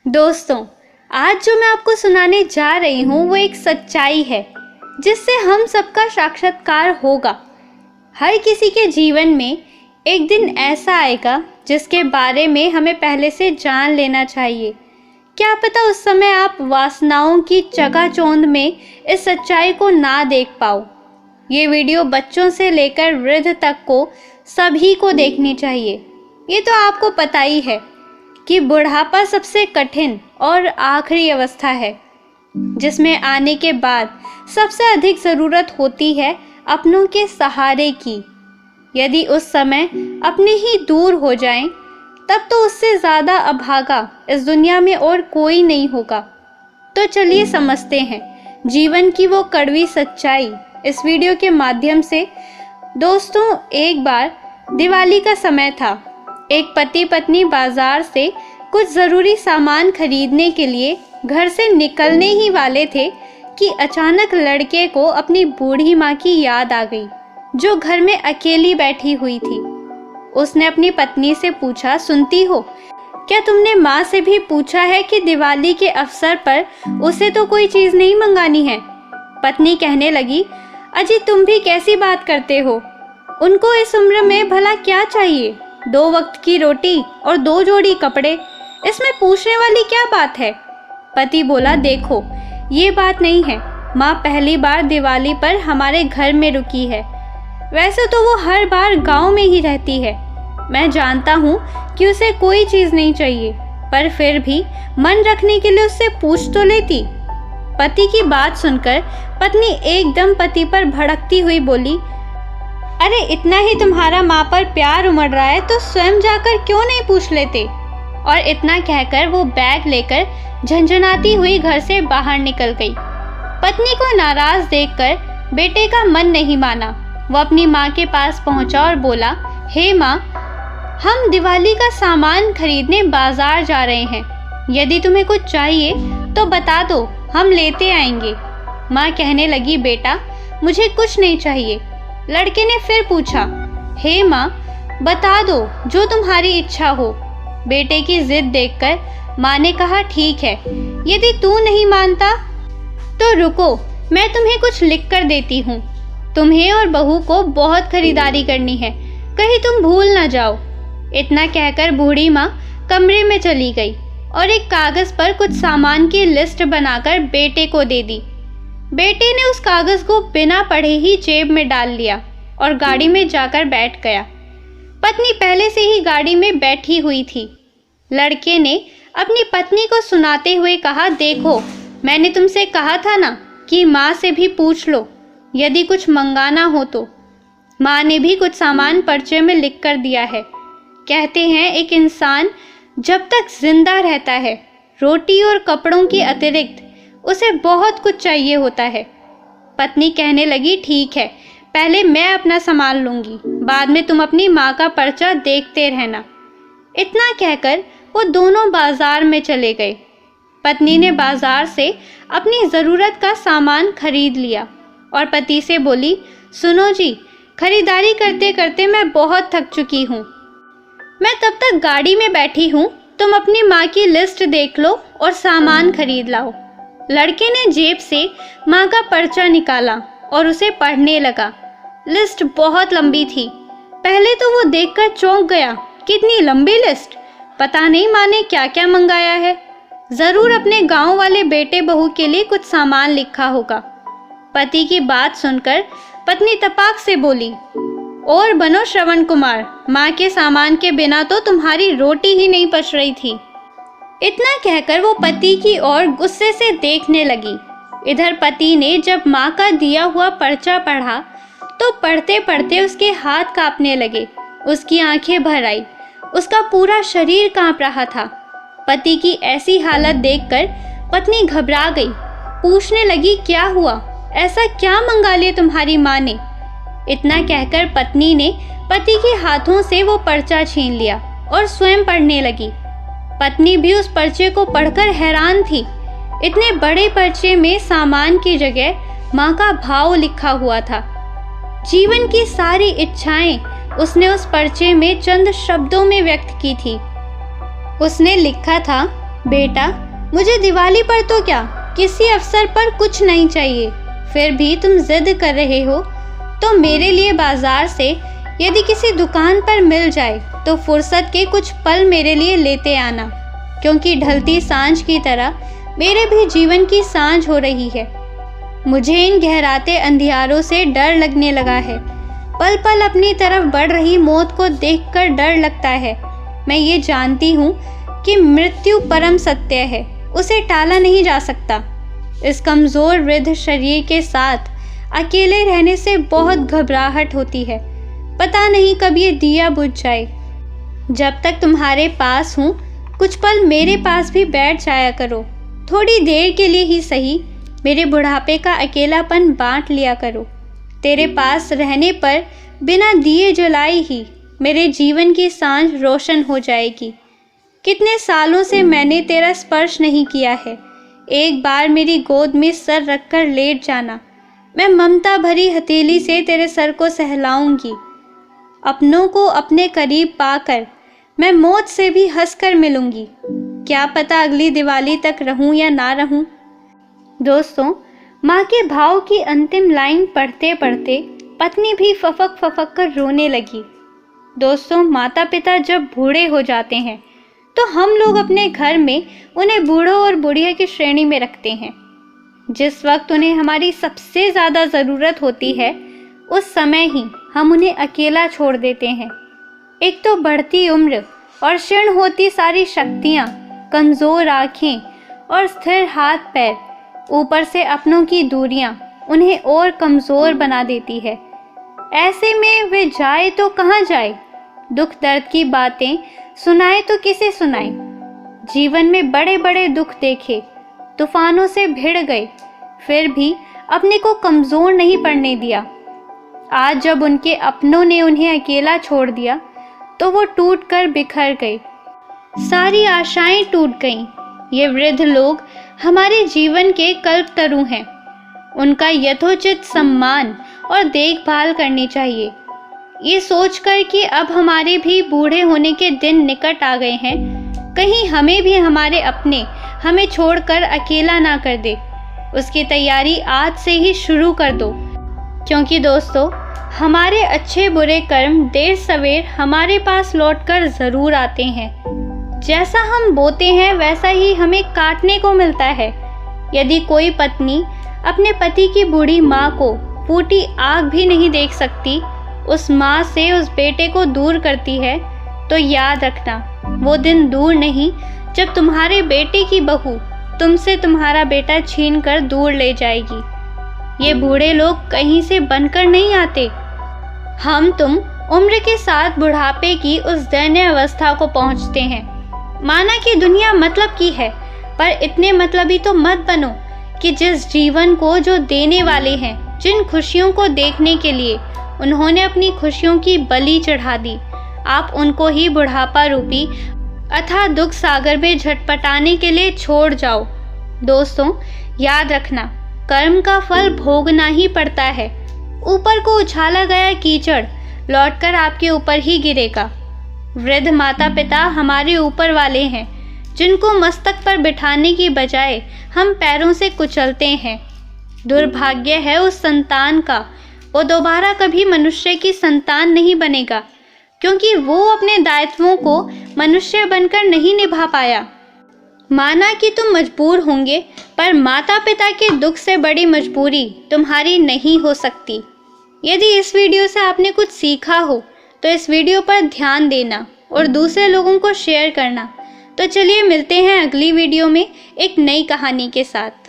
दोस्तों, आज जो मैं आपको सुनाने जा रही हूँ वो एक सच्चाई है जिससे हम सबका साक्षात्कार होगा। हर किसी के जीवन में एक दिन ऐसा आएगा जिसके बारे में हमें पहले से जान लेना चाहिए। क्या पता उस समय आप वासनाओं की चकाचौंध में इस सच्चाई को ना देख पाओ। ये वीडियो बच्चों से लेकर वृद्ध तक को सभी को देखनी चाहिए। ये तो आपको पता ही है कि बुढ़ापा सबसे कठिन और आखिरी अवस्था है जिसमें आने के बाद सबसे अधिक ज़रूरत होती है अपनों के सहारे की। यदि उस समय अपने ही दूर हो जाएं, तब तो उससे ज़्यादा अभागा इस दुनिया में और कोई नहीं होगा। तो चलिए समझते हैं जीवन की वो कड़वी सच्चाई इस वीडियो के माध्यम से। दोस्तों, एक बार दिवाली का समय था। एक पति पत्नी बाजार से कुछ ज़रूरी सामान खरीदने के लिए घर से निकलने ही वाले थे कि अचानक लड़के को अपनी बूढ़ी माँ की याद आ गई जो घर में अकेली बैठी हुई थी। उसने अपनी पत्नी से पूछा, सुनती हो, क्या तुमने माँ से भी पूछा है कि दिवाली के अवसर पर उसे तो कोई चीज़ नहीं मंगानी है? पत्नी कहने लगी, अजी तुम भी कैसी बात करते हो, उनको इस उम्र में भला क्या चाहिए? 2 वक्त की रोटी और 2 जोड़ी कपड़े, इसमें पूछने वाली क्या बात है? पति बोला, देखो ये बात नहीं है, माँ पहली बार दिवाली पर हमारे घर में रुकी है। वैसे तो वो हर बार गांव में ही रहती है। मैं जानता हूँ कि उसे कोई चीज़ नहीं चाहिए, पर फिर भी मन रखने के लिए उससे पूछ तो लेती। पति की बात सुनकर पत्नी एकदम पति पर भड़कती हुई बोली, अरे इतना ही तुम्हारा माँ पर प्यार उमड़ रहा है तो स्वयं जाकर क्यों नहीं पूछ लेते? और इतना कहकर वो बैग लेकर झंझनाती हुई घर से बाहर निकल गई। पत्नी को नाराज देखकर बेटे का मन नहीं माना। वो अपनी माँ के पास पहुँचा और बोला, हे माँ, हम दिवाली का सामान खरीदने बाजार जा रहे हैं। यदि तुम्हें कुछ चाहिए तो बता दो, हम लेते आएंगे। माँ कहने लगी, बेटा मुझे कुछ नहीं चाहिए। लड़के ने फिर पूछा, हे माँ, बता दो जो तुम्हारी इच्छा हो। बेटे की जिद देखकर माँ ने कहा, ठीक है, यदि तू नहीं मानता तो रुको, मैं तुम्हें कुछ लिख कर देती हूँ। तुम्हें और बहू को बहुत खरीदारी करनी है, कहीं तुम भूल ना जाओ। इतना कहकर बूढ़ी माँ कमरे में चली गई और एक कागज़ पर कुछ सामान की लिस्ट बनाकर बेटे को दे दी। बेटे ने उस कागज़ को बिना पढ़े ही जेब में डाल लिया और गाड़ी में जाकर बैठ गया। पत्नी पहले से ही गाड़ी में बैठी हुई थी। लड़के ने अपनी पत्नी को सुनाते हुए कहा, देखो मैंने तुमसे कहा था ना कि माँ से भी पूछ लो यदि कुछ मंगाना हो तो। माँ ने भी कुछ सामान पर्चे में लिख कर दिया है। कहते हैं एक इंसान जब तक जिंदा रहता है रोटी और कपड़ों के अतिरिक्त उसे बहुत कुछ चाहिए होता है। पत्नी कहने लगी, ठीक है, पहले मैं अपना सामान लूँगी, बाद में तुम अपनी माँ का पर्चा देखते रहना। इतना कहकर वो दोनों बाजार में चले गए। पत्नी ने बाजार से अपनी ज़रूरत का सामान खरीद लिया और पति से बोली, सुनो जी, खरीदारी करते करते मैं बहुत थक चुकी हूँ। मैं तब तक गाड़ी में बैठी हूँ, तुम अपनी माँ की लिस्ट देख लो और सामान खरीद लाओ। लड़के ने जेब से माँ का पर्चा निकाला और उसे पढ़ने लगा। लिस्ट बहुत लंबी थी। पहले तो वो देखकर चौंक गया, कितनी लंबी लिस्ट, पता नहीं माँ ने क्या क्या मंगाया है। ज़रूर अपने गांव वाले बेटे बहू के लिए कुछ सामान लिखा होगा। पति की बात सुनकर पत्नी तपाक से बोली, और बनो श्रवण कुमार, माँ के सामान के बिना तो तुम्हारी रोटी ही नहीं पच रही थी। इतना कहकर वो पति की ओर गुस्से से देखने लगी। इधर पति ने जब माँ का दिया हुआ पर्चा पढ़ा तो पढ़ते पढ़ते उसके हाथ कांपने लगे, उसकी आंखें भर आई, उसका पूरा शरीर कांप रहा था। पति की ऐसी हालत देखकर पत्नी घबरा गई, पूछने लगी, क्या हुआ, ऐसा क्या मंगा लिया तुम्हारी माँ ने? इतना कहकर पत्नी ने पति के हाथों से वो पर्चा छीन लिया और स्वयं पढ़ने लगी। पत्नी भी उस पर्चे को पढ़कर हैरान थी। इतने बड़े पर्चे में सामान की जगह माँ का भाव लिखा हुआ था। जीवन की सारी इच्छाएं उसने उस पर्चे में चंद शब्दों में व्यक्त की थी। उसने लिखा था, बेटा, मुझे दिवाली पर तो क्या, किसी अवसर पर कुछ नहीं चाहिए, फिर भी तुम जिद कर रहे हो, तो मेरे लिए बाजार से यदि किसी दुकान पर मिल जाए तो फुर्सत के कुछ पल मेरे लिए लेते आना, क्योंकि ढलती सांझ की तरह मेरे भी जीवन की सांझ हो रही है। मुझे इन गहराते अंधियारों से डर लगने लगा है। पल पल अपनी तरफ बढ़ रही मौत को देखकर डर लगता है। मैं ये जानती हूँ कि मृत्यु परम सत्य है, उसे टाला नहीं जा सकता। इस कमज़ोर वृद्ध शरीर के साथ अकेले रहने से बहुत घबराहट होती है। पता नहीं कब ये दिया बुझ जाए। जब तक तुम्हारे पास हूँ, कुछ पल मेरे पास भी बैठ जाया करो। थोड़ी देर के लिए ही सही, मेरे बुढ़ापे का अकेलापन बांट लिया करो। तेरे पास रहने पर बिना दिए जलाए ही मेरे जीवन की सांझ रोशन हो जाएगी। कितने सालों से मैंने तेरा स्पर्श नहीं किया है। एक बार मेरी गोद में सर रखकर लेट जाना, मैं ममता भरी हथेली से तेरे सर को सहलाऊंगी। अपनों को अपने करीब पाकर मैं मौत से भी हंसकर मिलूंगी। क्या पता अगली दिवाली तक रहूं या ना रहूं। दोस्तों, माँ के भाव की अंतिम लाइन पढ़ते पढ़ते पत्नी भी फफक फफक कर रोने लगी। दोस्तों, माता पिता जब बूढ़े हो जाते हैं तो हम लोग अपने घर में उन्हें बूढ़ों और बुढ़िया की श्रेणी में रखते हैं। जिस वक्त उन्हें हमारी सबसे ज़्यादा ज़रूरत होती है, उस समय ही हम उन्हें अकेला छोड़ देते हैं। एक तो बढ़ती उम्र और क्षीण होती सारी शक्तियाँ, कमज़ोर आँखें और स्थिर हाथ पैर, ऊपर से अपनों की दूरियाँ उन्हें और कमज़ोर बना देती है। ऐसे में वे जाए तो कहाँ जाए, दुख दर्द की बातें सुनाए तो किसे सुनाए। जीवन में बड़े बड़े दुख देखे, तूफानों से भिड़ गए, फिर भी अपने को कमज़ोर नहीं पड़ने दिया। आज जब उनके अपनों ने उन्हें अकेला छोड़ दिया तो वो टूट कर बिखर गए। सारी आशाएं टूट गईं। ये वृद्ध लोग हमारे जीवन के कल्पतरु हैं। उनका यथोचित सम्मान और देखभाल करनी चाहिए। ये सोचकर कि अब हमारे भी बूढ़े होने के दिन निकट आ गए हैं, कहीं हमें भी हमारे अपने हमें छोड़कर अकेला ना कर दे, उसकी तैयारी आज से ही शुरू कर दो। क्योंकि दोस्तों, हमारे अच्छे बुरे कर्म देर सवेर हमारे पास लौटकर ज़रूर आते हैं। जैसा हम बोते हैं वैसा ही हमें काटने को मिलता है। यदि कोई पत्नी अपने पति की बूढ़ी माँ को फूटी आग भी नहीं देख सकती, उस माँ से उस बेटे को दूर करती है, तो याद रखना वो दिन दूर नहीं जब तुम्हारे बेटे की बहू तुमसे तुम्हारा बेटा छीन कर दूर ले जाएगी। ये बूढ़े लोग कहीं से बनकर नहीं आते। हम तुम उम्र के साथ बुढ़ापे की उस दयनीय अवस्था को पहुँचते हैं। माना कि दुनिया मतलब की है, पर इतने मतलबी तो मत बनो कि जिस जीवन को जो देने वाले हैं, जिन खुशियों को देखने के लिए उन्होंने अपनी खुशियों की बलि चढ़ा दी, आप उनको ही बुढ़ापा रूपी अथाह दुख सागर में झटपटाने के लिए छोड़ जाओ। दोस्तों, याद रखना, कर्म का फल भोगना ही पड़ता है। ऊपर को उछाला गया कीचड़ लौटकर आपके ऊपर ही गिरेगा। वृद्ध माता पिता हमारे ऊपर वाले हैं, जिनको मस्तक पर बिठाने की बजाय हम पैरों से कुचलते हैं। दुर्भाग्य है उस संतान का, वो दोबारा कभी मनुष्य की संतान नहीं बनेगा, क्योंकि वो अपने दायित्वों को मनुष्य बनकर नहीं निभा पाया। माना कि तुम मजबूर होंगे, पर माता पिता के दुख से बड़ी मजबूरी तुम्हारी नहीं हो सकती। यदि इस वीडियो से आपने कुछ सीखा हो तो इस वीडियो पर ध्यान देना और दूसरे लोगों को शेयर करना। तो चलिए मिलते हैं अगली वीडियो में एक नई कहानी के साथ।